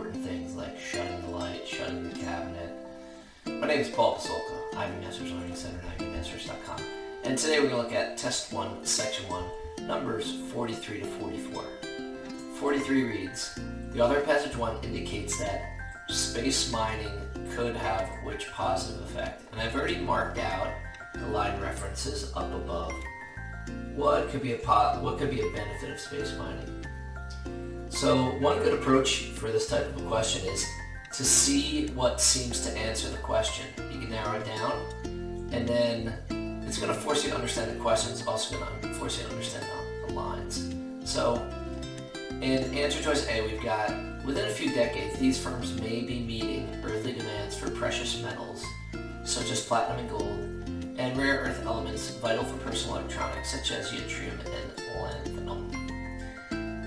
important things like shutting the light, shutting the cabinet. My name is Paul Pasolka, Ivy Masters Learning Center at IvyMasters.com. And today we're going to look at Test 1, Section 1, numbers 43 to 44. 43 reads, the author of passage 1 indicates that space mining could have which positive effect. And I've already marked out the line references up above. What could be a benefit of space mining? So one good approach for this type of a question is to see what seems to answer the question. You can narrow it down, and then it's going to force you to understand the question. It's also going to force you to understand the lines. So in answer choice A, we've got, within a few decades, these firms may be meeting earthly demands for precious metals, such as platinum and gold, and rare earth elements vital for personal electronics, such as yttrium and lanthanum.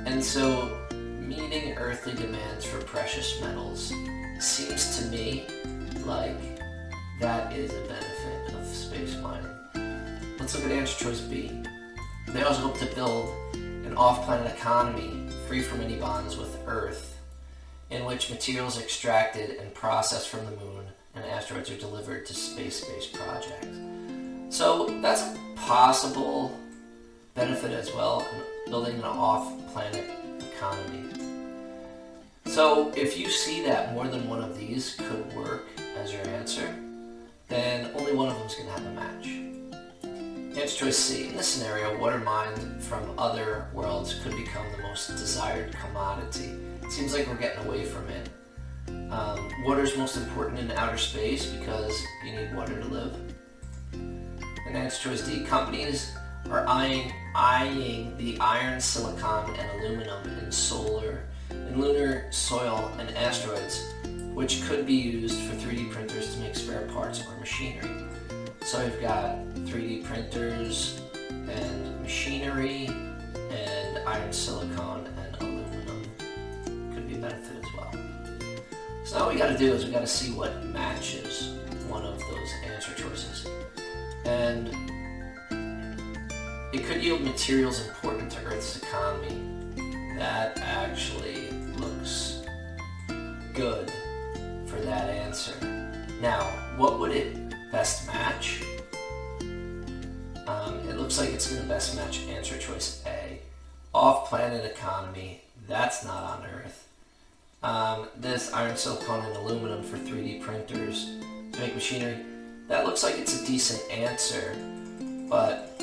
And so, meeting earthly demands for precious metals seems to me like that is a benefit of space mining. Let's look at answer choice B. They also hope to build an off-planet economy free from any bonds with Earth, in which materials are extracted and processed from the moon and asteroids are delivered to space-based projects. So that's a possible benefit as well, building an off-planet economy. So if you see that more than one of these could work as your answer, then only one of them is going to have a match. Answer choice C. In this scenario, water mined from other worlds could become the most desired commodity. It seems like we're getting away from it. Water is most important in outer space because you need water to live. And answer choice D. Companies are eyeing the iron, silicon, and aluminum in lunar soil and asteroids, which could be used for 3D printers to make spare parts or machinery. So we've got 3D printers and machinery and iron, silicon, and aluminum. Could be a benefit as well. So now what we got to do is we got to see what matches one of those answer choices. And it could yield materials important to Earth's economy. That actually looks good for that answer. Now, what would it best match? It looks like it's going to best match answer choice A. Off-planet economy, that's not on Earth. This iron, silicon, and aluminum for 3D printers to make machinery, that looks like it's a decent answer, but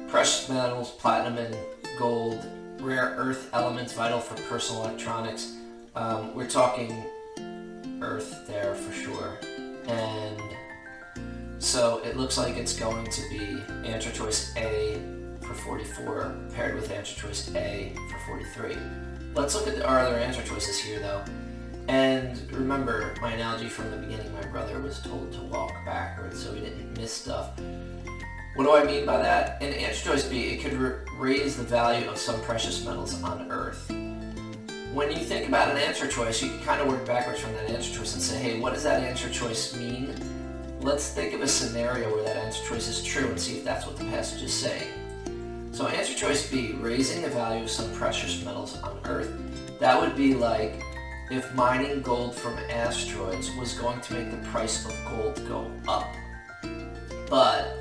precious metals, platinum and gold, rare earth elements vital for personal electronics, we're talking Earth there for sure. And so it looks like it's going to be answer choice A for 44 paired with answer choice A for 43. Let's look at our other answer choices here though. And remember my analogy from the beginning, my brother was told to walk backwards so he didn't miss stuff. What do I mean by that? In answer choice B, it could raise the value of some precious metals on Earth. When you think about an answer choice, you can kind of work backwards from that answer choice and say, hey, what does that answer choice mean? Let's think of a scenario where that answer choice is true and see if that's what the passage is saying. So answer choice B, raising the value of some precious metals on Earth, that would be like if mining gold from asteroids was going to make the price of gold go up. But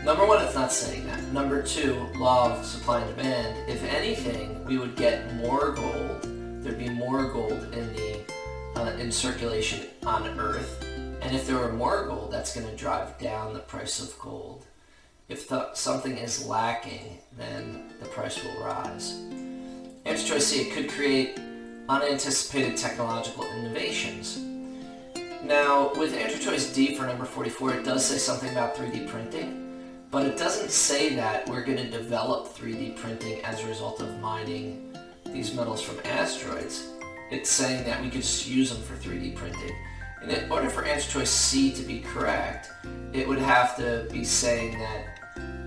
number one, it's not saying that. Number two, law of supply and demand. If anything, we would get more gold. There'd be more gold in circulation on Earth. And if there were more gold, that's going to drive down the price of gold. If something is lacking, then the price will rise. Answer choice C, it could create unanticipated technological innovations. Now, with answer choice D for number 44, it does say something about 3D printing, but it doesn't say that we're going to develop 3D printing as a result of mining these metals from asteroids. It's saying that we could just use them for 3D printing. And in order for answer choice C to be correct, it would have to be saying that,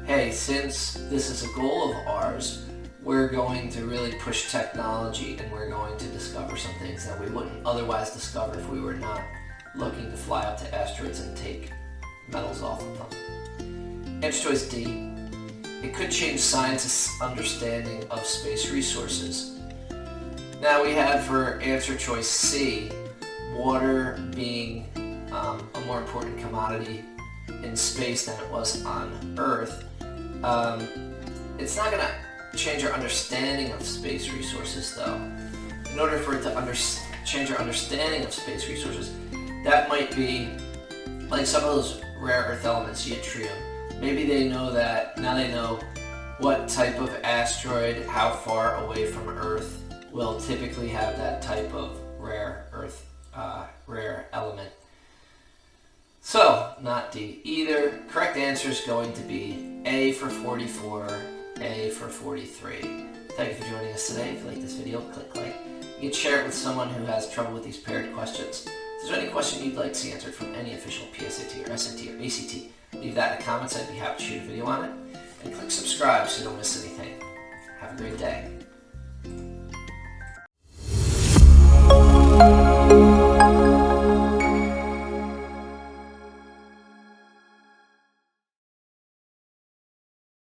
hey, since this is a goal of ours, we're going to really push technology and we're going to discover some things that we wouldn't otherwise discover if we were not looking to fly up to asteroids and take metals off of them. Answer choice D, it could change scientists' understanding of space resources. Now we had for answer choice C, water being a more important commodity in space than it was on Earth. It's not going to change our understanding of space resources, though. In order for it to change our understanding of space resources, that might be like some of those rare earth elements, yttrium. Maybe they know that, now they know what type of asteroid, how far away from Earth will typically have that type of rare element. So, not D either. Correct answer is going to be A for 44, A for 43. Thank you for joining us today. If you like this video, click like. You can share it with someone who has trouble with these paired questions. If there's any question you'd like to see answered from any official PSAT or SAT or ACT, leave that in the comments. I'd be happy to shoot a video on it. And click subscribe so you don't miss anything. Have a great day.